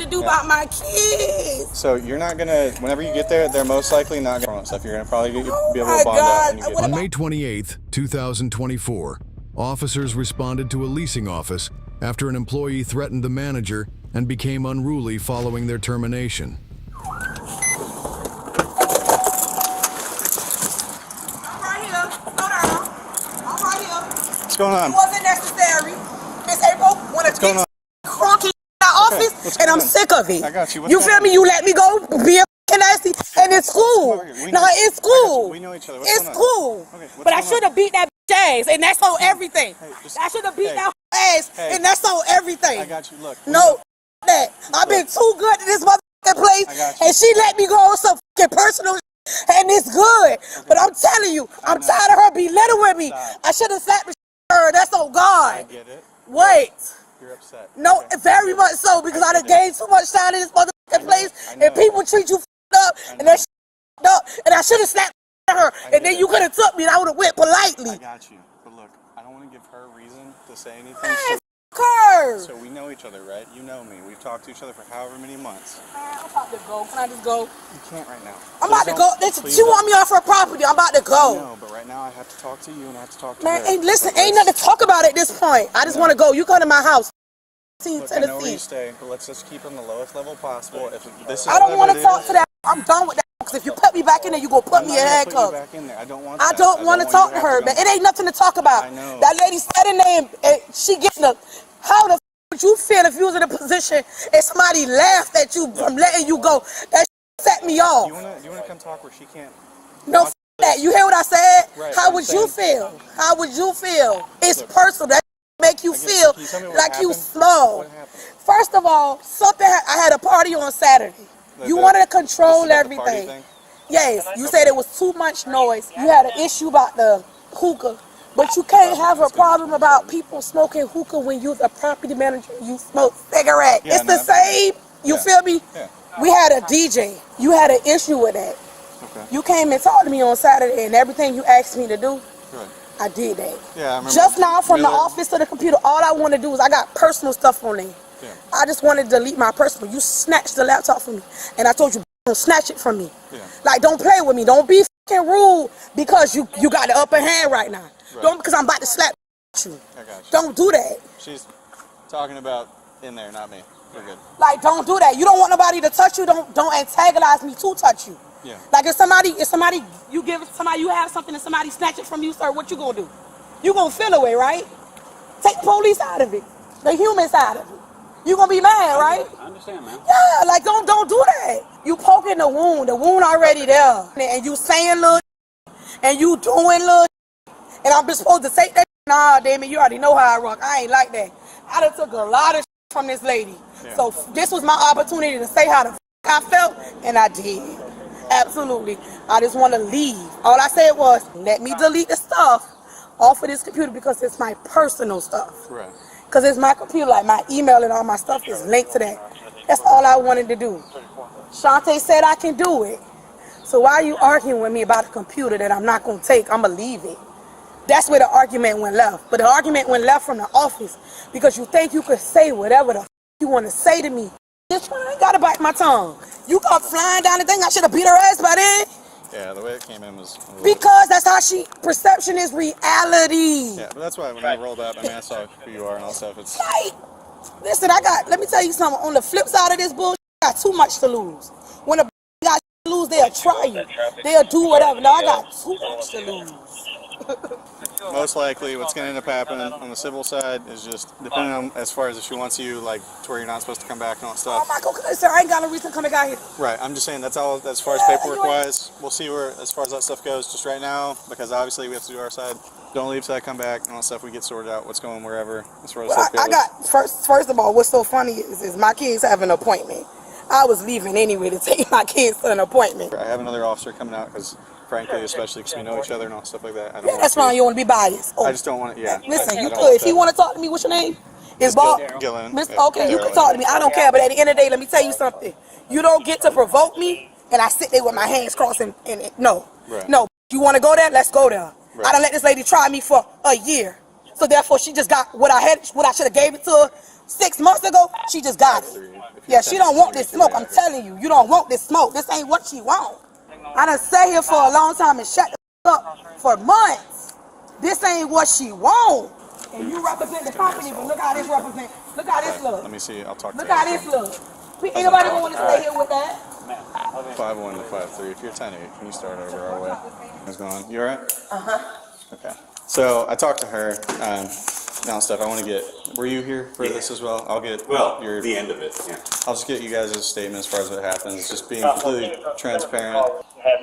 to do about my kids. So you're not gonna, whenever you get there, they're most likely not gonna stuff. You're gonna probably be able to bond out when you get there. On May 28th, 2024, officers responded to a leasing office after an employee threatened the manager and became unruly following their termination. What's going on? It wasn't necessary. Miss April, when a big crunk in my office, and I'm sick of it. I got you. You feel me? You let me go be a nasty, and it's cool. No, it's cool. We know each other. It's cool. But I should have beat that ass, and that's on everything. I should have beat that ass, and that's on everything. I got you. Look. No, that. I've been too good to this motherfucking place, and she let me go on some fucking personal and it's good. But I'm telling you, I'm tired of her belittling me. I should have slapped her. That's on God. I get it. Wait. You're upset. No, very much so, because I done gained too much time in this motherfucking place, and people treat you up, and that up, and I should have slapped her, and then you could have took me, and I would have went politely. I got you. But look, I don't want to give her a reason to say anything. So we know each other, right? You know me. We've talked to each other for however many months. I'm about to go. Can I just go? You can't right now. I'm about to go. She want me off her property. I'm about to go. No, but right now I have to talk to you and I have to talk to her. Man, listen, ain't nothing to talk about at this point. I just want to go. You come to my house. Look, I know where you stay, but let's just keep on the lowest level possible. If this is I don't want to talk to that. I'm done with that. Because if you put me back in there, you gonna put me in handcuffs. I don't want I don't want to talk to her, man. It ain't nothing to talk about. I know. That lady sitting there and she getting up. How the would you feel if you was in a position and somebody laughed at you from letting you go? That set me off. You wanna come talk where she can't? No, that. You hear what I said? Right, How would you feel? How would you feel? It's personal. That make you feel like you slow. What happened? First of all, I had a party on Saturday. You wanted to control everything. Yes, you said it was too much noise. You had an issue about the hookah. But you can't have a problem about people smoking hookah when you're a property manager and you smoke cigarettes. It's the same. You feel me? Yeah. We had a DJ. You had an issue with that. Okay. You came and talked to me on Saturday, and everything you asked me to do, Good. I did that. Yeah, I remember. Just now from the office to the computer, all I want to do is I got personal stuff on there. Yeah. I just wanted to delete my personal. You snatched the laptop from me, and I told you, don't snatch it from me. Yeah. Like, don't play with me. Don't be fucking rude because you got the upper hand right now. Right. Don't because I'm about to slap you. I got you. Don't do that. She's talking about in there, not me. You're good. Like, don't do that. You don't want nobody to touch you. Don't antagonize me to touch you. Yeah. Like if somebody you give somebody, you have something and somebody snatch it from you, sir, what you gonna do? You gonna feel away, right? Take the police out of it, the human side of it. You gonna be mad, right? I understand, man. Yeah, like don't do that. You poking the wound already there, and you saying little, and you doing little, and I'm just supposed to say that. Nah, damn it, you already know how I rock. I ain't like that. I done took a lot of from this lady, so this was my opportunity to say how the I felt, and I did. Absolutely. I just want to leave. All I said was, let me delete the stuff off of this computer because it's my personal stuff. Right. Because it's my computer, like my email and all my stuff is linked to that. That's all I wanted to do. Shantae said I can do it. So why are you arguing with me about a computer that I'm not going to take? I'm going to leave it. That's where the argument went left. But the argument went left from the office because you think you could say whatever the you want to say to me. This one, I ain't got to bite my tongue. You come flying down the thing, I should have beat her ass by then. Yeah, the way it came in was... Because that's how perception is reality. Yeah, but that's why when I rolled up, I mean, I saw who you are and all stuff. It's like, listen, let me tell you something. On the flip side of this bullshit, I got too much to lose. When a got to lose, they'll try you. They'll do whatever. No, I got too much to lose. most likely what's going to end up happening on the civil side is just depending on as far as if she wants you like to where you're not supposed to come back and all that stuff. Oh my God, sir, I ain't got no reason to come back out here. Right, I'm just saying that's all as far as paperwork wise. We'll see where as far as that stuff goes just right now because obviously we have to do our side. Don't leave till I come back and all that stuff we get sorted out. What's going wherever as far as stuff goes. I got first of all, what's so funny is my kids have an appointment. I was leaving anyway to take my kids to an appointment. I have another officer coming out because, frankly, especially because we know each other and all stuff like that. I don't yeah, that's fine. You want to be biased. Oh. I just don't want to. Yeah. Listen, you could if you want to talk to me. What's your name? It's Bob. Gillen. Okay, you can talk to me. I don't care. But at the end of the day, let me tell you something. You don't get to provoke me, and I sit there with my hands crossed and no, no. You want to go there? Let's go there. Right. I done let this lady try me for a year, so therefore she just got what I had, what I should have gave it to her. 6 months ago, she just got it. Yeah, she don't want this smoke. I'm telling you, you don't want this smoke. This ain't what she want. I done sat here for a long time and shut the up for months. This ain't what she want. And you represent the company, but look how this represent. Look how this look. Let me see. I'll talk to you. Look how this look. Ain't nobody gonna want to stay here with that. 5'1" to 5'3". If you're 10'8", can you start over our way? How's it going? You alright? Okay. So I talked to her. Now, Steph, I want to get. Were you here for this as well? I'll get your. The end of it. Yeah. I'll just get you guys' statement as far as what happens. Just being completely transparent.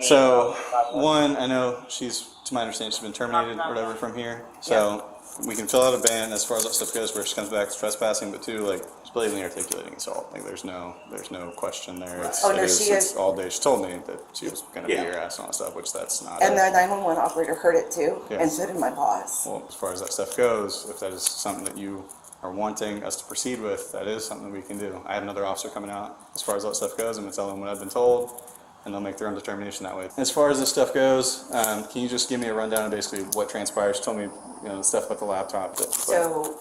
So, one, I know she's, to my understanding, she's been terminated or whatever from here. So we can fill out a ban as far as that stuff goes, where she comes back to trespassing. But two, like, she's blatantly articulating assault. Like, there's no question there. It's, it's all day. She told me that she was going to beat your ass and all that stuff, which that's not. And the 911 operator heard it too, and so did my boss. Well, as far as that stuff goes, if that is something that you are wanting us to proceed with, that is something we can do. I have another officer coming out. As far as that stuff goes, I'm going to tell them what I've been told, and they'll make their own determination that way. As far as this stuff goes, can you just give me a rundown of basically what transpires? She told me, the stuff about the laptop. So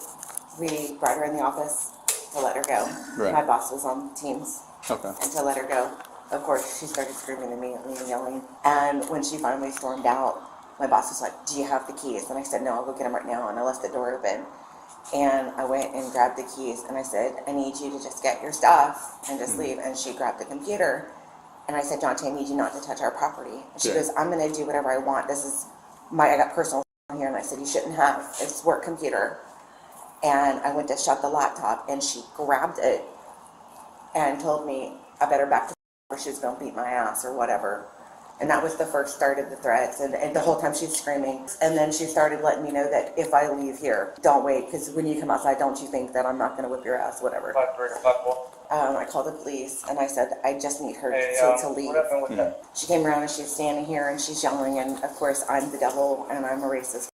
we brought her in the office to let her go. Right. My boss was on Teams. Okay. And to let her go. Of course, she started screaming immediately and yelling. And when she finally stormed out, my boss was like, "Do you have the keys?" And I said, "No, I'll go get them right now." And I left the door open. And I went and grabbed the keys, and I said, "I need you to just get your stuff and just leave." And she grabbed the computer. And I said, "Jonte, I need you not to touch our property." And she goes, "I'm going to do whatever I want. This is I got personal here." And I said, "You shouldn't have. It's work computer." And I went to shut the laptop, and she grabbed it and told me I better back to or she was going to beat my ass or whatever. And that was the first start of the threats. And the whole time she's screaming. And then she started letting me know that if I leave here, don't wait, because when you come outside, don't you think that I'm not going to whip your ass, whatever. I called the police, and I said, "I just need her to leave." She came around, and she's standing here, and she's yelling, and of course, I'm the devil, and I'm a racist.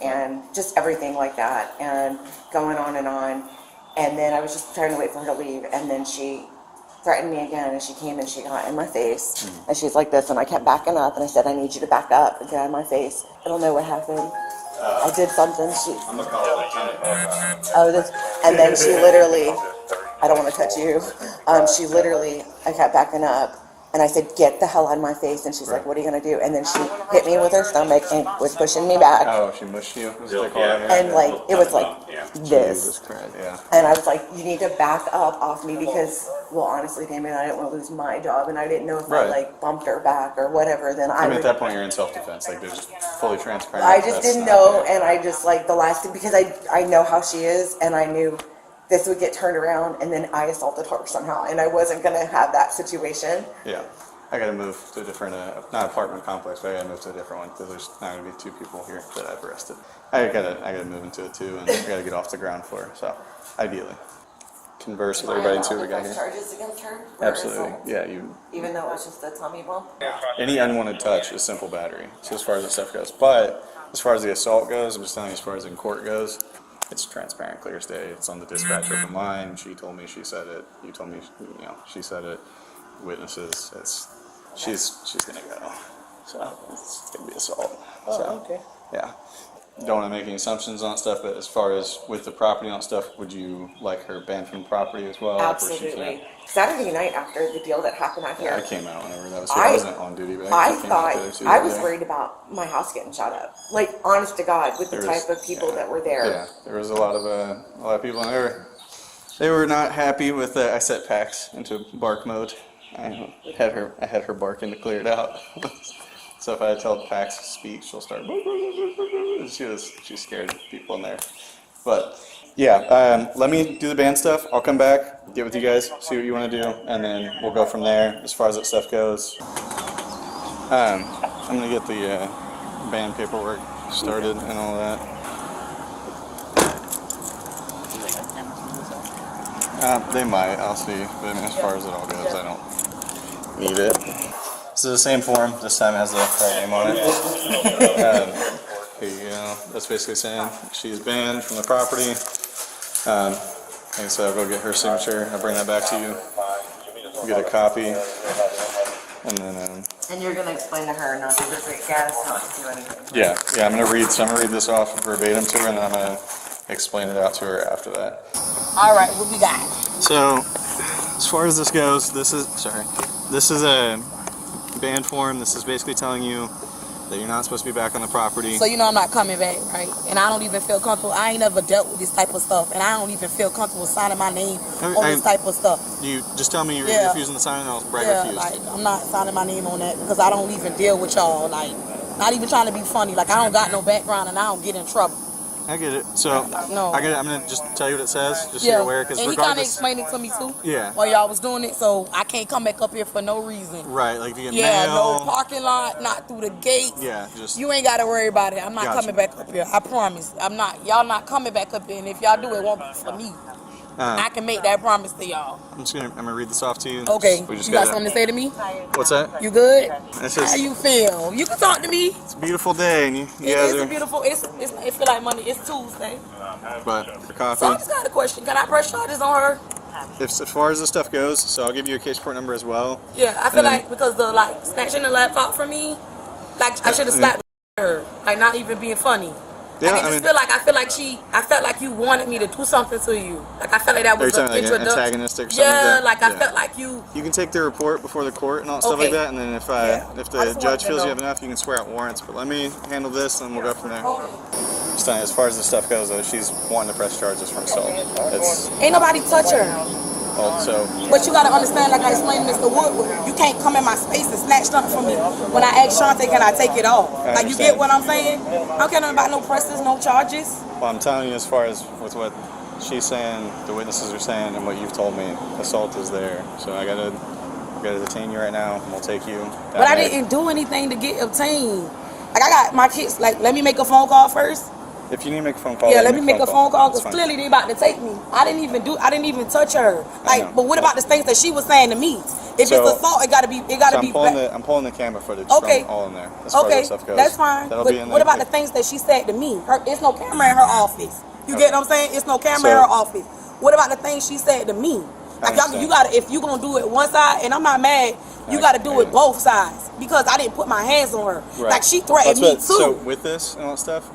And just everything like that, and going on. And then I was just trying to wait for her to leave, and then she threatened me again, and she came and she got in my face, and she's like this, and I kept backing up, and I said, "I need you to back up and get out of my face." I don't know what happened. I did something. I'm gonna call it. And then she literally, I don't want to touch you. She literally, I kept backing up, and I said, "Get the hell out of my face." And she's like, "What are you going to do?" And then she hit me with her stomach and was pushing me back. Oh, she mushed you? And like, it was like this. Yeah. And I was like, "You need to back up off me," because, well, honestly, Damien, I didn't want to lose my job, and I didn't know if I like bumped her back or whatever, then I mean, at that point, you're in self-defense. Like, they're just fully transparent. I just didn't know, and I just, like, the last thing, because I know how she is, and I knew this would get turned around, and then I assaulted her somehow, and I wasn't going to have that situation. Yeah. I got to move to a different, not apartment complex, but I got to move to a different one, because there's not going to be 2 people here that I've arrested. I got to move into it too, and I got to get off the ground floor, so ideally. Converse with everybody and see what we got here. Charges against her? Absolutely. Assault? Yeah, Even though it was just a tummy bump? any unwanted touch is simple battery, so as far as that stuff goes. But as far as the assault goes, I'm just telling you, as far as in court goes, it's transparent, clear as day. It's on the dispatch open line. She told me she said it. You told me, she said it. Witnesses, she's gonna go. So it's gonna be assault. Okay. Yeah. Don't want to make any assumptions on stuff, but as far as with the property on stuff, would you like her banned from the property as well? Absolutely. Saturday night after the deal that happened out here, I came out whenever that was here. I wasn't on duty, but I came out thought there too. I was worried about my house getting shot up. Like, honest to God, with the type of people that were there. Yeah, there was a lot of people in there. They were not happy with I set Pax into bark mode. I had her barking to clear it out. So if I tell Pax to speak, she'll start. She scared people in there. But yeah, let me do the band stuff. I'll come back, get with you guys, see what you want to do, and then we'll go from there. As far as that stuff goes, I'm gonna get the band paperwork started and all that. They might. I'll see. But I mean, as far as it all goes, I don't need it. This is the same form. This time it has the right name on it. Here you go. That's basically saying she's banned from the property. Like I said, I'll go get her signature. I'll bring that back to you. We'll get a copy. And then. And you're going to explain to her not to visit gas, not to do anything. Yeah. I'm gonna read this off verbatim to her, and then I'm gonna explain it out to her after that. All right, what we got? So, as far as this goes, this is a ban form. This is basically telling you that you're not supposed to be back on the property. So you know I'm not coming back, right? And I don't even feel comfortable. I ain't never dealt with this type of stuff, and I don't even feel comfortable signing my name on this type of stuff. You just tell me you're refusing to sign, and I'll write refused. Like I'm not signing my name on that because I don't even deal with y'all. Like, not even trying to be funny. Like, I don't got no background, and I don't get in trouble. I get it. So no. I get it. I'm gonna just tell you what it says, just so you're aware. Because and he kind of explained it to me too. Yeah. While y'all was doing it, so I can't come back up here for no reason. Right. Like if you get mail. No parking lot, not through the gates. Yeah. Just you ain't got to worry about it. I'm not coming back up here. I promise. I'm not. Y'all not coming back up here. And if y'all do, it won't be for me. I can make that promise to y'all. I'm gonna read this off to you. Okay. You got something to say to me? What's that? You good? Just, how you feel? You can talk to me. It's a beautiful day, and you it guys is are... a beautiful. It feel like Monday. It's Tuesday. But for coffee. So I just got a question. Can I press charges on her? As far as this stuff goes, so I'll give you a case report number as well. Yeah, I feel like because the snatching the laptop from me, like I should have slapped her. Like, not even being funny. Yeah, I felt like you wanted me to do something to you. Like, I felt like that was an introduction. Antagonistic, something like that. I felt like you... You can take the report before the court and all stuff like that, and then if the judge feels you have enough, you can swear out warrants. But let me handle this, and we'll go from there. Just telling you, as far as this stuff goes, though, she's wanting to press charges for assault. Ain't nobody touch her. Also, but you gotta understand, like I explained to Mr. Woodward, you can't come in my space and snatch something from me. When I ask Shante, can I take it off? Like, you get what I'm saying? I don't care nothing about no presses, no charges. Well, I'm telling you, as far as with what she's saying, the witnesses are saying, and what you've told me, assault is there. So I gotta detain you right now, and we'll take you. But I didn't do anything to get obtained. Like, I got my kids. Like, let me make a phone call first. If you need to make a phone call, let me make a phone call because clearly they about to take me. I didn't even touch her. Like, but what about the things that she was saying to me? If it's assault, it gotta be. I'm pulling the camera footage from all in there. As far as that stuff goes. That's fine. But what about the things that she said to me? It's no camera in her office. You get what I'm saying? It's no camera in her office. What about the things she said to me? Like, you gotta, if you gonna do it one side, and I'm not mad, you gotta do it both sides because I didn't put my hands on her. Right. Like, she threatened me too. So with this and all that stuff.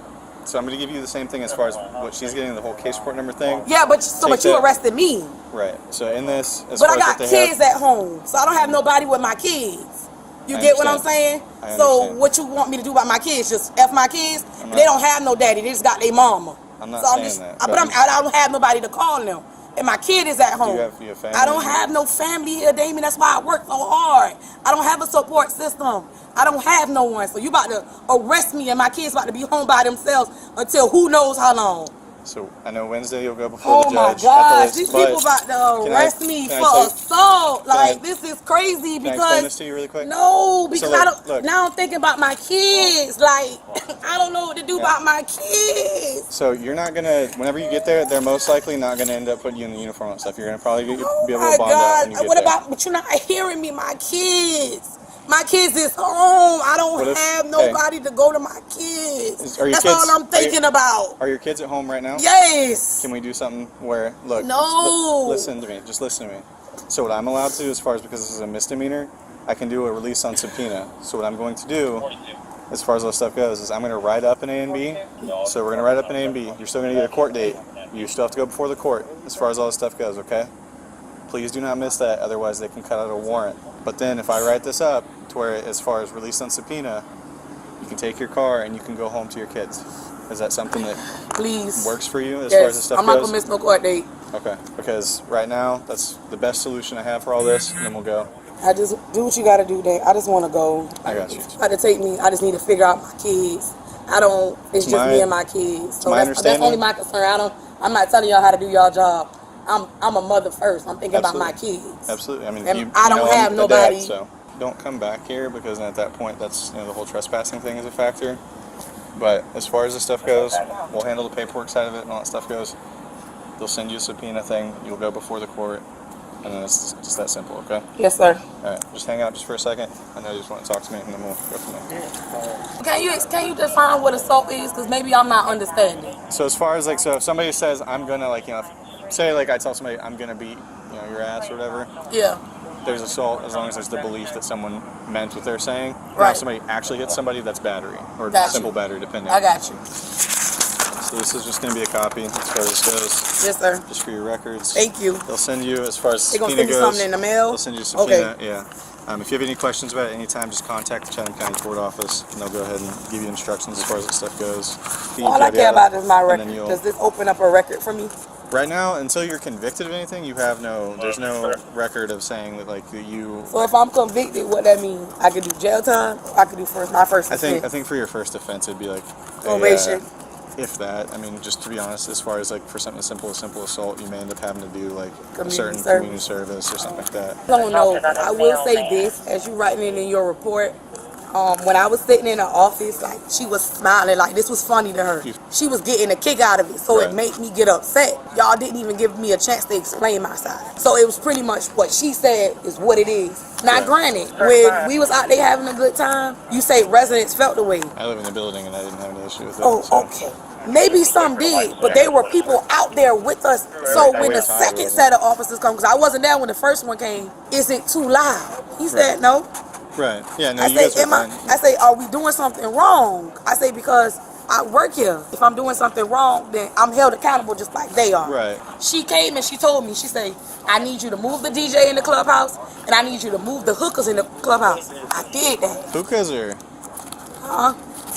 So I'm going to give you the same thing as far as what she's getting, the whole case report number thing. Yeah, but you arrested me. Right. So in this, but I got kids at home, so I don't have nobody with my kids. You get what I'm saying? So what you want me to do about my kids? Just F my kids? They don't have no daddy. They just got their mama. I'm not saying that. But I don't have nobody to call them. And my kid is at home. Do you have family? I don't have no family here, Damien. That's why I work so hard. I don't have a support system. I don't have no one. So you about to arrest me and my kids about to be home by themselves until who knows how long. So I know Wednesday you'll go before the judge. Oh my gosh, these people about to arrest me for assault. Like, this is crazy because... Can I explain this to you really quick? No, because now I'm thinking about my kids. Like, I don't know what to do about my kids. So you're not going to, whenever you get there, they're most likely not going to end up putting you in the uniform and stuff. You're going to probably be able to bond out when you get there. But you're not hearing me, my kids. My kids is home. I don't have nobody to go to my kids. That's all I'm thinking about. Are your kids at home right now? Yes. Can we do something where, look. No. Listen to me. Just listen to me. So what I'm allowed to do, as far as because this is a misdemeanor, I can do a release on subpoena. So what I'm going to do, as far as all stuff goes, is I'm going to write up an A and B. So we're going to write up an A and B. You're still going to get a court date. You still have to go before the court as far as all this stuff goes, okay? Please do not miss that, otherwise they can cut out a warrant. But then if I write this up to where, as far as release on subpoena, you can take your car and you can go home to your kids. Is that something that works for you as far as this stuff goes? I'm not going to miss no court date. Okay, because right now, that's the best solution I have for all this, and then we'll go. I just do what you got to do, Dan. I just want to go. I got you. Try to take me. I just need to figure out my kids. It's just me and my kids. So that's only my concern. I'm not telling y'all how to do y'all job. I'm a mother first. I'm thinking about my kids. Absolutely. I mean, I don't have nobody. Dad, so don't come back here because at that point, that's the whole trespassing thing is a factor. But as far as this stuff goes, we'll handle the paperwork side of it and all that stuff goes. They'll send you a subpoena thing. You'll go before the court, and then it's just that simple. Okay? Yes, sir. All right. Just hang out just for a second. I know you just want to talk to me, and then we'll go from there. Can you define what assault is? Because maybe I'm not understanding. So as far as so if somebody says I'm gonna say I tell somebody I'm gonna beat your ass or whatever. Yeah. There's assault as long as there's the belief that someone meant what they're saying. Right. Now if somebody actually hits somebody, that's battery or simple battery, depending. I got you. So this is just going to be a copy as far as this goes. Yes, sir. Just for your records. Thank you. They'll send you, as far as They're gonna subpoena send you goes. something in the mail? They'll send you a subpoena, yeah. If you have any questions about it anytime, just contact the Chatham County Court Office, and they'll go ahead and give you instructions as far as that stuff goes. All I care about is my and record. then Does this open up a record for me? Right now, until you're convicted of anything, you have there's no record of saying that, like, that you... So if I'm convicted, what that mean? I could do jail time? Or I could do my first offense? I think for your first offense, it'd be like... Probation. If that, I mean, just to be honest, as far as like for something as simple as simple assault, you may end up having to do like a certain community service or something like that. I don't know. I will say this, as you writing it in your report, when I was sitting in her office, like she was smiling, like this was funny to her. She was getting a kick out of it, so it made me get upset. Y'all didn't even give me a chance to explain my side. So it was pretty much what she said is what it is. Now granted, when we was out there having a good time, you say residents felt the way. I live in the building and I didn't have any issue with it. Oh, so. Okay. Maybe some did, but there were people out there with us. So when the second set of officers come, because I wasn't there when the first one came, is it too loud? He said no. Right. Yeah, no, I say, are we doing something wrong? I say, because I work here. If I'm doing something wrong, then I'm held accountable just like they are. Right. She came and she told me, she said, I need you to move the DJ in the clubhouse, and I need you to move the hookers in the clubhouse. I did that. Hookers or? Huh?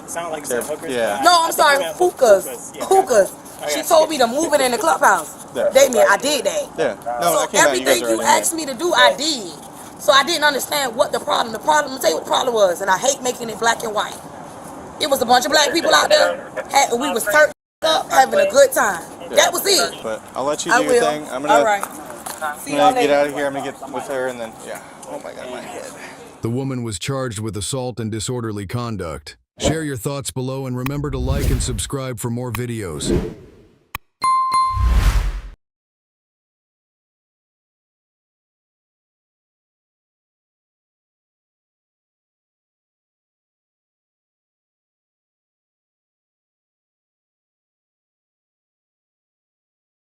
Sound like some hookers? Yeah. No, I'm sorry, hookers. Yeah. Hookers. She told me to move it in the clubhouse. They mean I did that. Yeah. No, So everything you asked me to do, I did. So I didn't understand what the problem. Let me tell you what the problem was, and I hate making it black and white. It was a bunch of black people out there, and we was turned up, having a good time. That was it. But I'll let you do your thing. I'm All right. I'm gonna get out of here. I'm gonna get with her, and then oh my God, my head. The woman was charged with assault and disorderly conduct. Share your thoughts below and remember to like and subscribe for more videos.